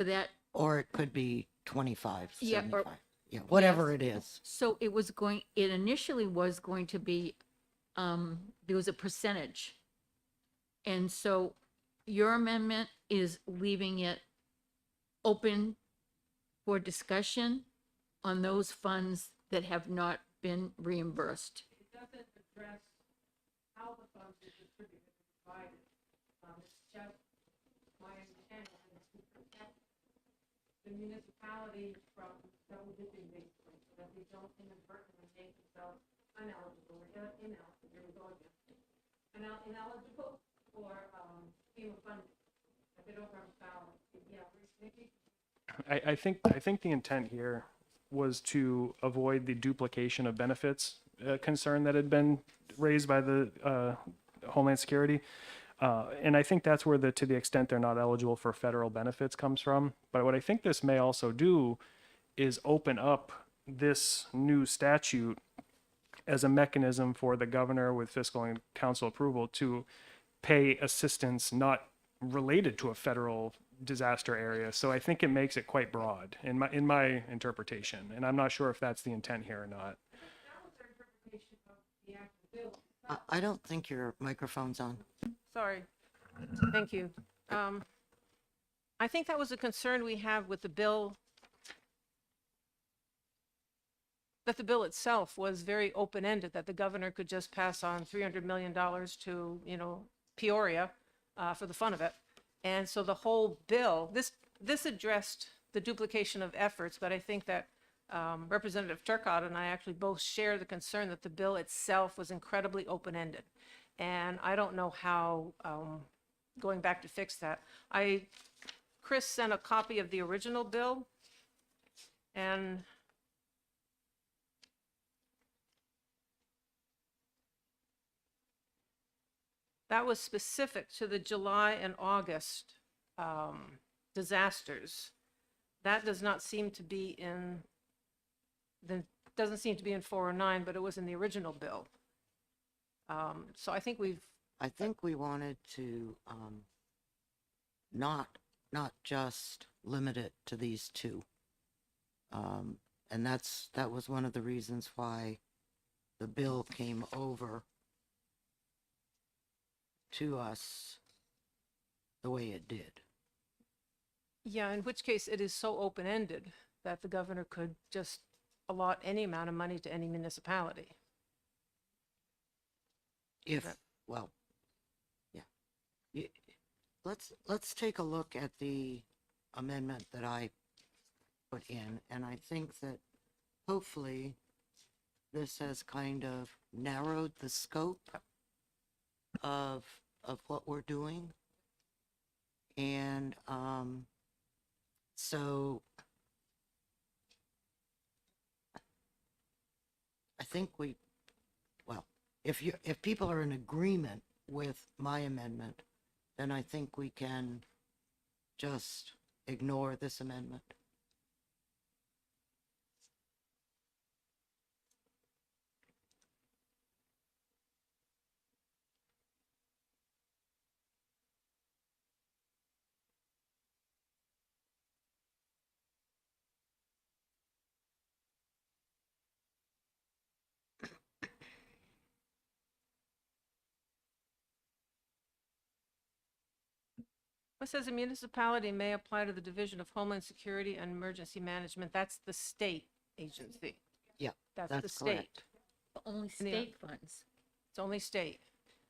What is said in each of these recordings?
for that. Or it could be 25, Yeah, or- 75. Yeah, whatever it is. So it initially was going to be, there was a percentage. And so your amendment is leaving it open for discussion on those funds that have not been reimbursed. It doesn't address how the funds are distributed and provided. It's just my intent is to protect the municipality from double dipping basically, so that they don't inadvertently make themselves ineligible here we go again. Ineligible for FEMA funding. If they don't run foul, yeah, Nikki? I think the intent here was to avoid the duplication of benefits concern that had been raised by the Homeland Security. And I think that's where to the extent they're not eligible for federal benefits comes from. But what I think this may also do is open up this new statute as a mechanism for the governor with fiscal and council approval to pay assistance not related to a federal disaster area. So I think it makes it quite broad in my interpretation. And I'm not sure if that's the intent here or not. That was their interpretation of the actual bill. I don't think your microphone's on. Sorry. Thank you. I think that was a concern we have with the bill, that the bill itself was very open-ended, that the governor could just pass on $300 million to, Peoria for the fun of it. And so the whole bill, this addressed the duplication of efforts, but I think that Representative Turcotte and I actually both share the concern that the bill itself was incredibly open-ended. And I don't know how going back to fix that. Chris sent a copy of the original bill, and that was specific to the July and August disasters. That does not seem to be in doesn't seem to be in 409, but it was in the original bill. So I think we wanted to not just limit it to these two. And that was one of the reasons why the bill came over to us the way it did. Yeah, in which case it is so open-ended that the governor could just allot any amount of money to any municipality. Well, yeah. Let's take a look at the amendment that I put in, and I think that hopefully this has kind of narrowed the scope of what we're doing. And so I think if people are in agreement with my amendment, then I think we can just ignore this amendment. It says a municipality may apply to the Division of Homeland Security and Emergency Management. That's the state agency. Yeah, That's the that's state. correct. Only state funds, It's only state.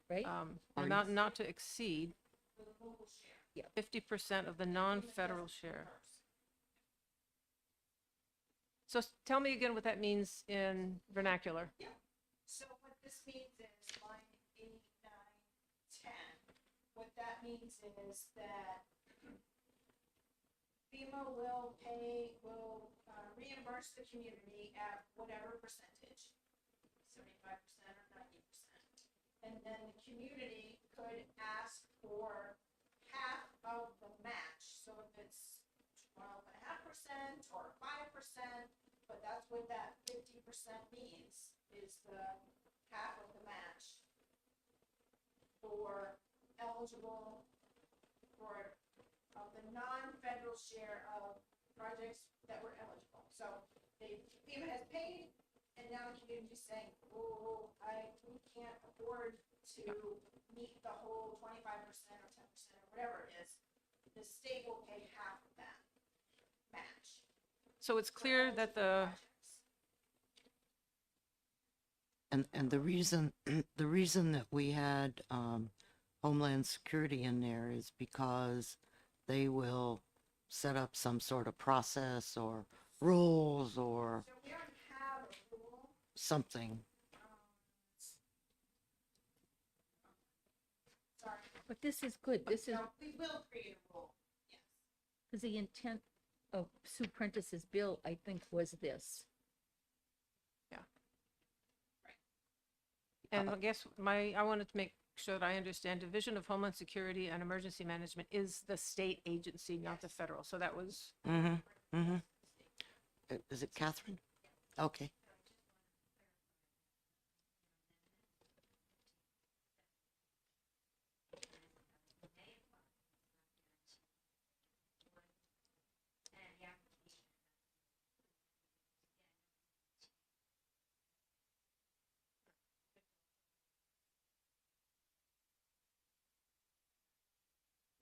right? Amount not to exceed Yeah. 50% of the non-federal share. So tell me again what that means in vernacular. So what this means is line 8910. What that means is that FEMA will reimburse the community at whatever percentage, 75% or 90%. And then the community could ask for half of the match. So if it's 12.5% or 5%, but that's what that 50% means, is the half of the match for eligible for of the non-federal share of projects that were eligible. So FEMA has paid, and now the community's saying, oh, we can't afford to meet the whole 25% or 10% or whatever it is. The state will pay half of that match. So it's for clear that the, And the reason the reason that we had Homeland Security in there is because they will set up some sort of process or rules or So we already have a rule. something. Sorry. But this is good. This is, No, we will create a rule. Yes. because the intent of Sue Prentice's bill, I think, was this. and I guess I wanted to make sure that I understand, Division of Homeland Security and Emergency Management is the state agency, not the federal. So that was, Mm-hmm. Mm-hmm. Is it Catherine? Okay.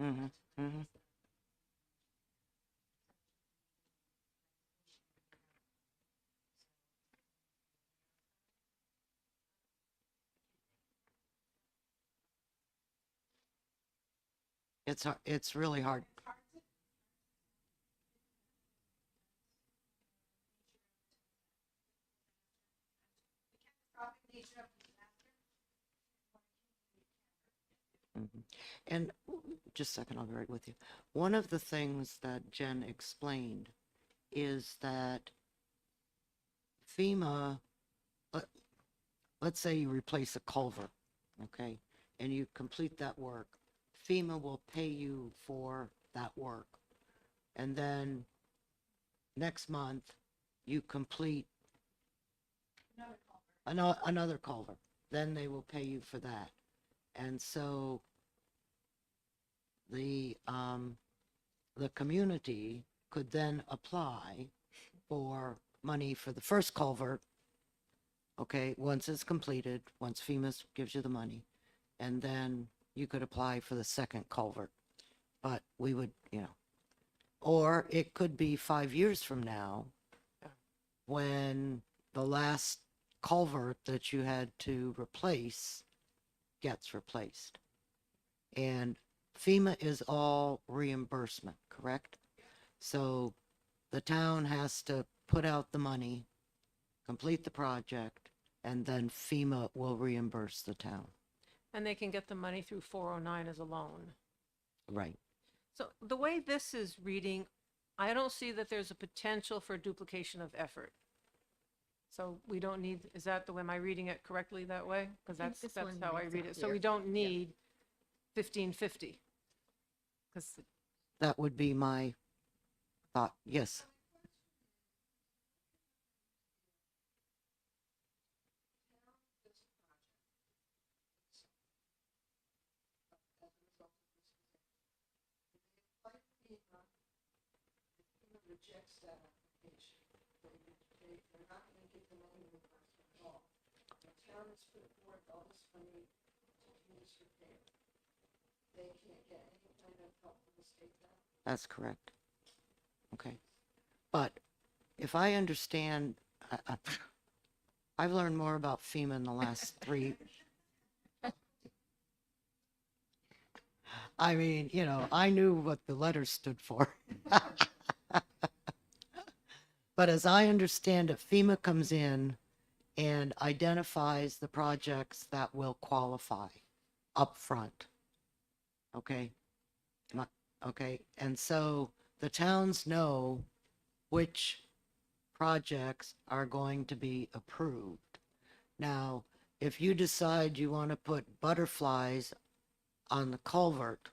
Mm-hmm. Mm-hmm. It's really hard. Catastrophic nature of the disaster. Mhm. And just a second, I'll be right with you. One of the things that Jen explained is that FEMA, let- let's say you replace a culvert, okay, and you complete that work, FEMA will pay you for that work. And then next month, you complete another culvert, then they will pay you for that. And so the community could then apply for money for the first culvert, okay, once it's completed, once FEMA gives you the money, and then you could apply for the second culvert. But we would, or it could be 5 years from now when the last culvert that you had to replace gets replaced. And FEMA is all reimbursement, correct? So the town has to put out the money, complete the project, and then FEMA will reimburse the town. and they can get the money through 409 as a loan. Right. So the way this is reading, I don't see that there's a potential for duplication of effort. So we don't need, is that the way, am I reading it correctly that way? Because think that's this one how I makes read it it. So clear. we don't need 1550. Because, That would be my thought. Yes. Rejects that application. They're not going to give the money reimbursement at all. The town has put forth all this money to do this repair. They can't get any kind of help from the state now. That's correct. Okay. But if I understand, I've learned more about FEMA in the last 3. I mean, I knew what the letters stood for. But as I understand it, FEMA comes in and identifies the projects that will qualify up front. Okay? Okay, and so the towns know which projects are going to be approved. Now, if you decide you want to put butterflies on the culvert,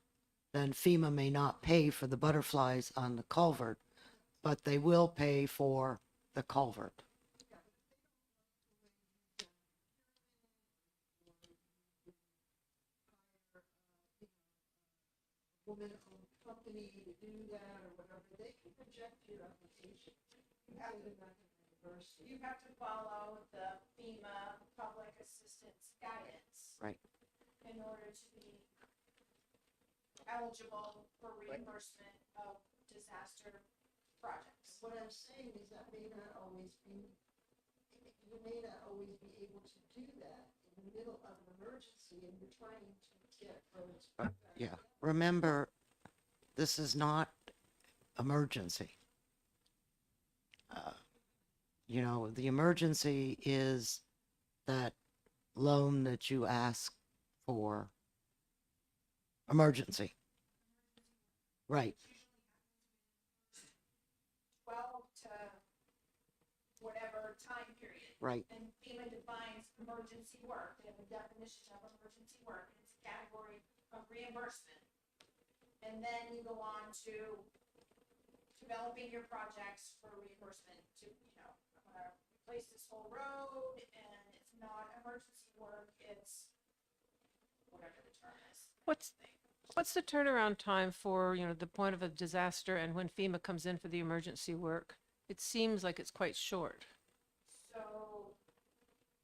then FEMA may not pay for the butterflies on the culvert, but they will pay for the culvert. Woman-owned company to do reject your application, you have to reimburse you. You have to follow the FEMA public assistance guidance. Right. In order to be eligible for reimbursement of disaster projects. What I'm saying is that may not always be, you may not always be able to do that in the middle of an emergency and you're trying to get roads. back. Yeah, remember, this is not emergency. You know, the emergency is that loan that you ask for. Emergency. Right, 12 to whatever time period. right, And FEMA defines emergency work. They have a definition of emergency work. And it's a category of reimbursement. And then you go on to developing your projects for reimbursement to, I'm gonna replace this whole road and it's not emergency work, it's whatever the term is. What's the turnaround time for, the point of a disaster and when FEMA comes in for the emergency work? It seems like it's quite short. So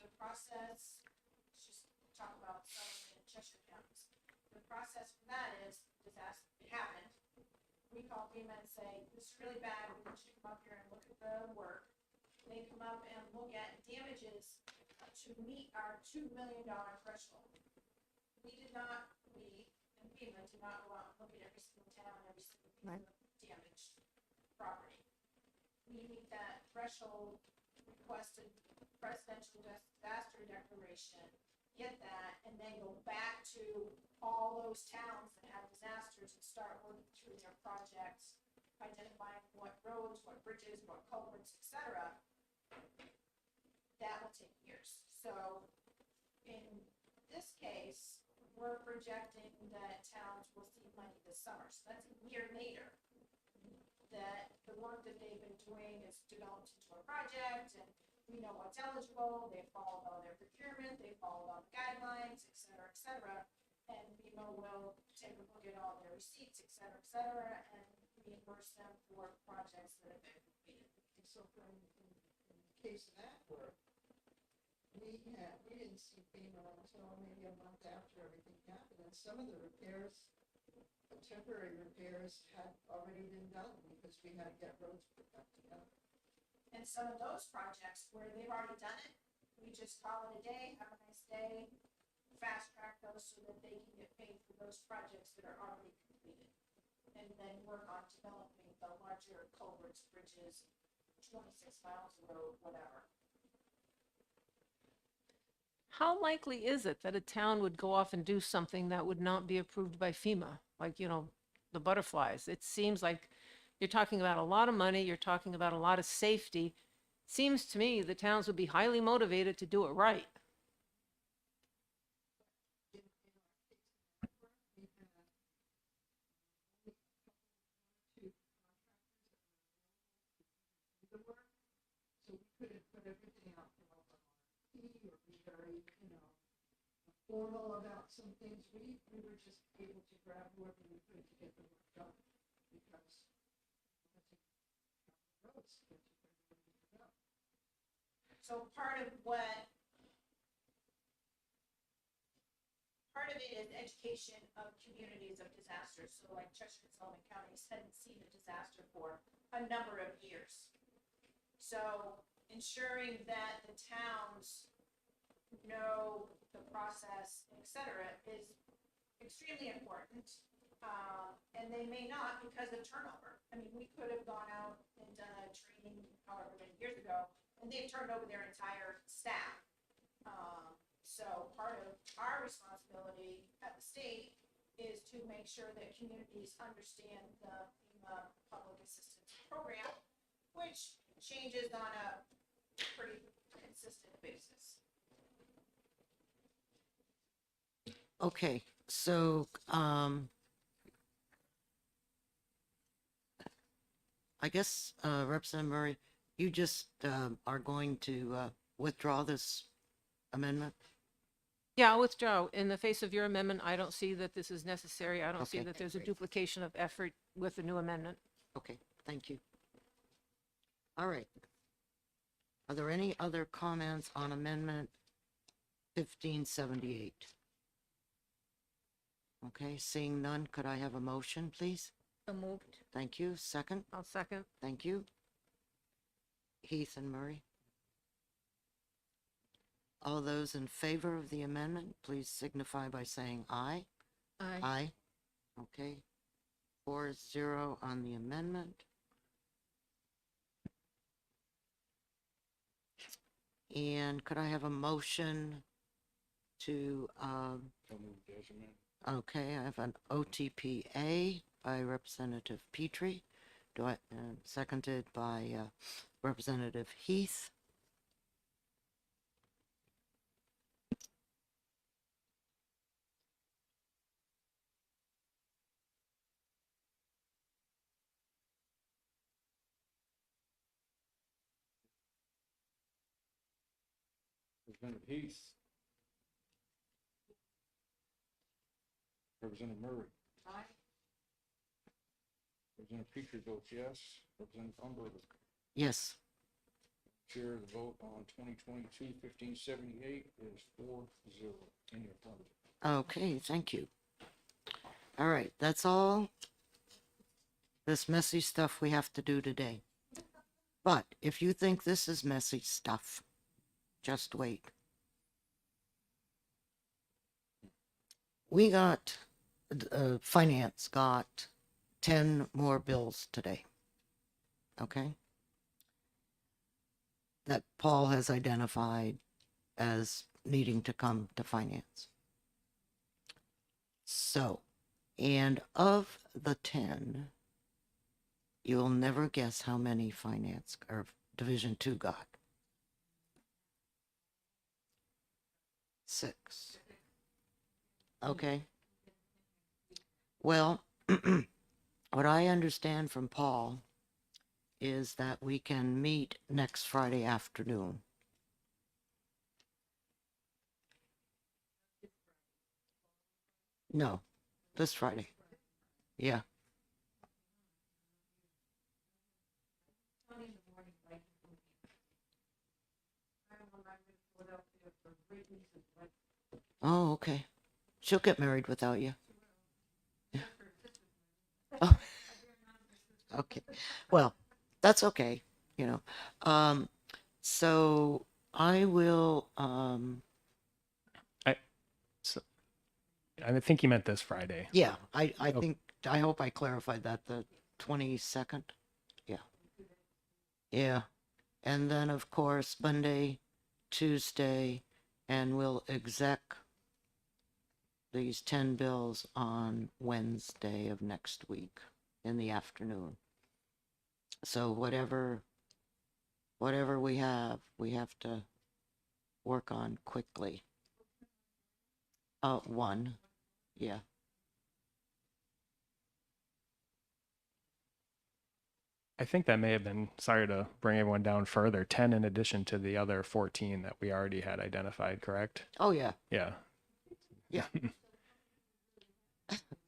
the process, let's just talk about Sullivan and Cheshire counties. The process for that is disaster, it happened. We call FEMA and say, this is really bad, we want you to come up here and look at the work. They come up and look at damages to meet our $2 million threshold. We and FEMA did not go out and look at every single town, every single piece Right. of damaged property. We meet that threshold, requested presidential disaster declaration, get that, and then go back to all those towns that have disasters and start working through their projects, identifying what roads, what bridges, what culverts, et cetera. That will take years. So in this case, we're projecting that towns will see money this summer. So that's a year later that the work that they've been doing is developed into a project and we know what's eligible, they've followed all their procurement, they've followed all the guidelines, et cetera, et cetera. And FEMA will take a look at all their receipts, et cetera, and reimburse them for projects that have been completed. And so in the case of that work, we didn't see FEMA until maybe a month after everything happened. And some of the repairs, the temporary repairs had already been done because we had to get roads put back together. And some of those projects where they've already done it, we just call it a day, have a nice day, fast track those so that they can get paid for those projects that are already completed. And then work on developing the larger culverts, bridges, 26 miles of road, whatever. How likely is it that a town would go off and do something that would not be approved by FEMA? Like, the butterflies. It seems like you're talking about a lot of money, you're talking about a lot of safety. Seems to me the towns would be highly motivated to do it right. The work, so we couldn't put everything out for an RFP or be very, formal about some things. We were just able to grab whoever we could to get the work done because roads get to where we need to go. So part of it is education of communities of disasters. So like Cheshire and Sullivan counties hadn't seen a disaster for a number of years. So ensuring that the towns know the process, et cetera, is extremely important. And they may not because of turnover. I mean, we could have gone out and done a training however many years ago, and they've turned over their entire staff. So part of our responsibility at the state is to make sure that communities understand the FEMA Public Assistance Program, which changes on a pretty consistent basis. okay, so, I guess, Representative Murray, you just, are going to, withdraw this amendment? Yeah, I'll withdraw. In the face of your amendment, I don't see that this is necessary. I don't see Okay. that there's a duplication of effort with the new amendment. Okay, thank you. All right. Are there any other comments on amendment 1578? Okay, seeing none, could I have a motion, please? So moved. Thank you. Second? I'll second. Thank you. Heath and Murray. All those in favor of the amendment, please signify by saying aye. Aye. Aye. Okay. 4-0 on the amendment. And could I have a motion to, okay, I have an OTPA by Representative Petrie. Do I, seconded by Representative Heath. Representative Heath. Representative Murray. Aye. Representative Petrie votes yes. Representative Umberger. Yes. Chair, the vote on 2022-1578 is 4-0 in the affirmative. Okay, thank you. All right, that's all this messy stuff we have to do today. But if you think this is messy stuff, just wait. We got, finance got 10 more bills today. Okay? That Paul has identified as needing to come to finance. So, and of the 10, you'll never guess how many finance or Division 2 got. 6. Okay. Well, what I understand from Paul is that we can meet next Friday afternoon. No, this Friday. Yeah. Oh, okay. She'll get married without you. Yeah. Oh. Okay. Well, that's okay, you know. So I will, So, I think you meant this Friday. yeah, I Okay. think, I hope I clarified that, the 22nd. Yeah. Yeah. And then, of course, Monday, Tuesday, and we'll exec these 10 bills on Wednesday of next week in the afternoon. So whatever we have to work on quickly. 1, yeah. I think that may have been, sorry to bring everyone down further, 10 in addition to the other 14 that we already had identified, correct? Oh, yeah, Yeah. yeah. It,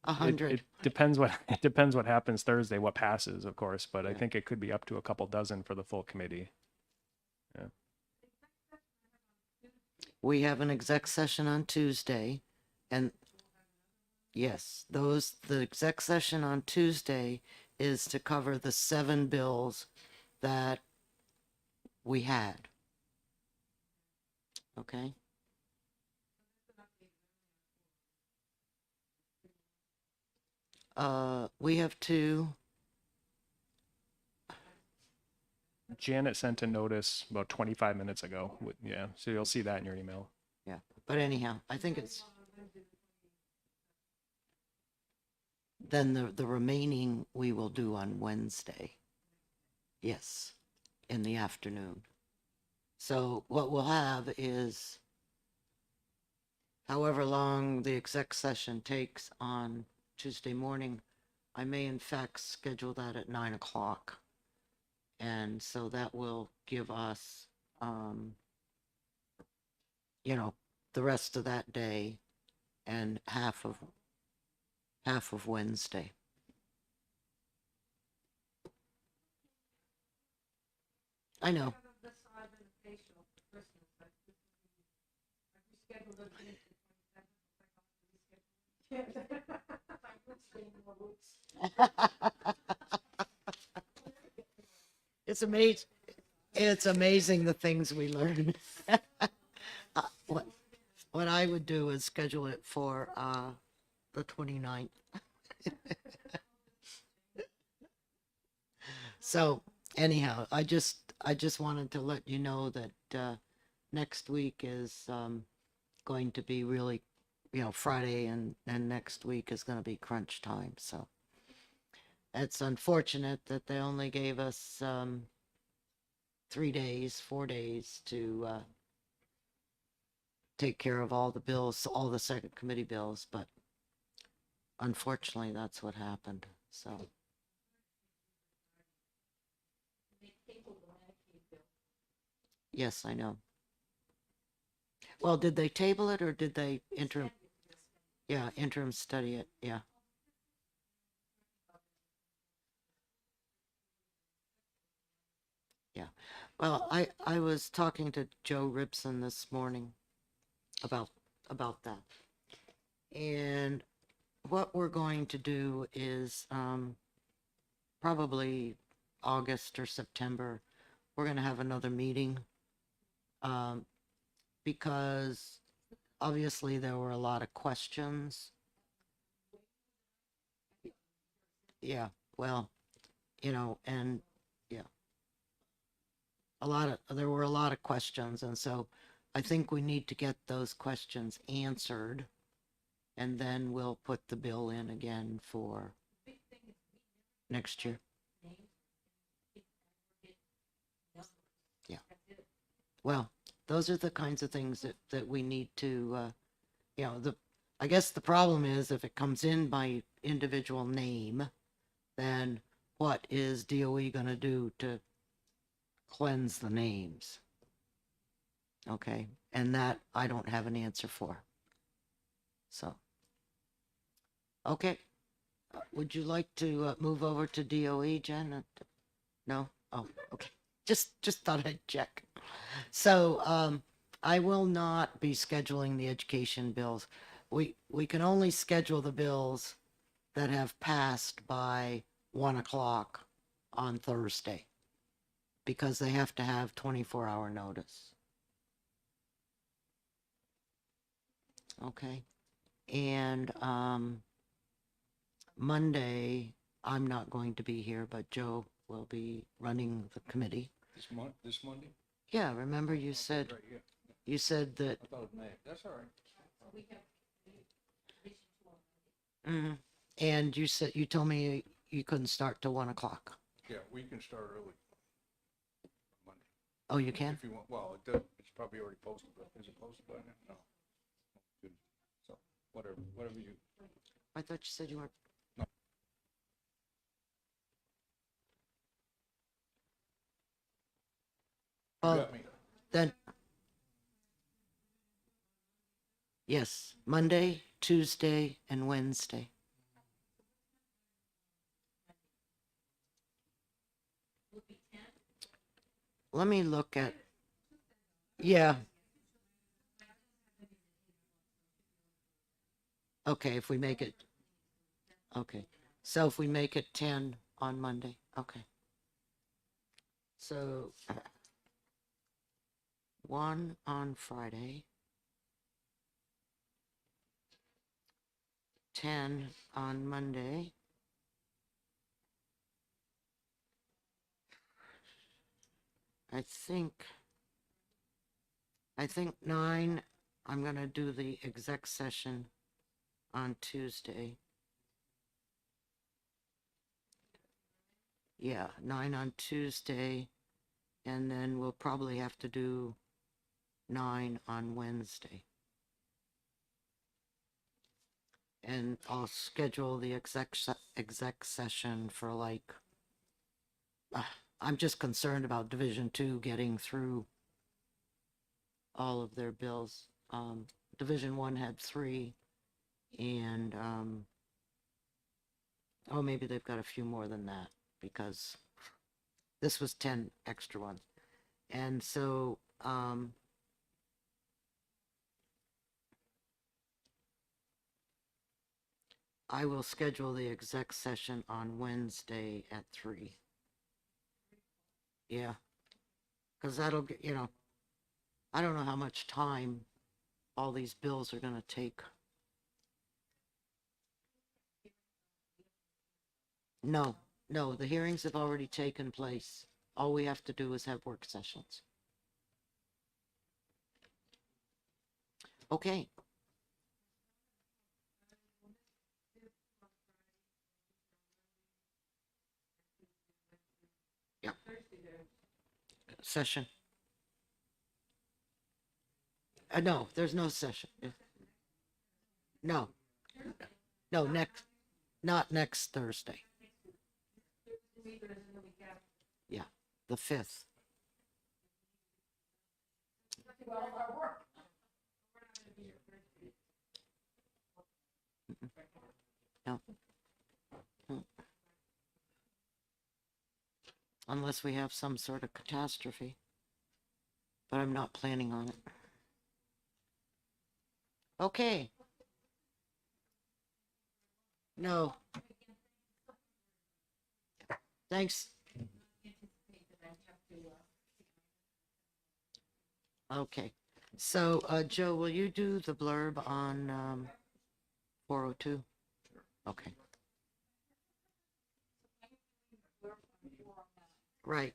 100. it depends what it depends what happens Thursday, what passes, of course, but I Yeah. think it could be up to a couple dozen for the full committee. We have an exec session on Tuesday, and yes, the exec session on Tuesday is to cover the 7 bills that we had. Okay? We have 2. Janet sent a notice about 25 minutes ago. Yeah, so you'll see that in your email. Yeah, but anyhow, I think it's, then the remaining we will do on Wednesday. Yes, in the afternoon. So what we'll have is however long the exec session takes on Tuesday morning, I may in fact schedule that at 9 o'clock. And so that will give us, you know, the rest of that day and half of Wednesday. I know. It's amazing. It's amazing the things we learn. What I would do is schedule it for the 29th. So anyhow, I just wanted to let you know that next week is going to be really, Friday and next week is going to be crunch time. So it's unfortunate that they only gave us 4 days to take care of all the bills, all the second committee bills, but unfortunately that's what happened. So yes, I know. Well, did they table it or did they interim? Yeah, interim study it. Yeah. Yeah. Well, I was talking to Joe Ribson this morning about that. And what we're going to do is probably August or September, we're going to have another meeting because obviously there were a lot of questions. Yeah, well, and yeah, there were a lot of questions. And so I think we need to get those questions answered. And then we'll put the bill in again for next year. Yeah. Well, those are the kinds of things that we need to, I guess the problem is if it comes in by individual name, then what is DOE going to do to cleanse the names? Okay. And that I don't have an answer for. So, okay. Would you like to move over to DOE, Jen? No? Oh, okay. Just thought I'd check. So, I will not be scheduling the education bills. We can only schedule the bills that have passed by 1 o'clock on Thursday because they have to have 24-hour notice. Okay. And, Monday, I'm not going to be here, but Joe will be running the committee. This Monday? Yeah, remember you said Right, yeah. that. I thought it was May. That's all right. Mhm. And you told me you couldn't start till 1 o'clock. Yeah, we can start early. Monday. Oh, you can? If you want, well, it's probably already posted, but is it posted by now? No. Good. So, whatever you, I thought you said you weren't. No. Well, got me. then, yes, Monday, Tuesday, and Wednesday. Let me look at, yeah. Okay, if we make it, okay. So if we make it 10 on Monday, okay. So 1 on Friday, 10 on Monday. I think 9, I'm gonna do the exec session on Tuesday. Yeah, 9 on Tuesday, and then we'll probably have to do 9 on Wednesday. And I'll schedule the exec session for like, I'm just concerned about Division 2 getting through all of their bills. Division 1 had 3, and oh, maybe they've got a few more than that because this was 10 extra ones. And so, I will schedule the exec session on Wednesday at 3. Yeah. Cause that'll get, I don't know how much time all these bills are gonna take. No, no, the hearings have already taken place. All we have to do is have work sessions. Okay. Yep. Session. No, there's no session. No. No, not next Thursday. Yeah, the 5th. No. Unless we have some sort of catastrophe. But I'm not planning on it. Okay. No. Thanks. Okay. So, Joe, will you do the blurb on 402? Okay. Right.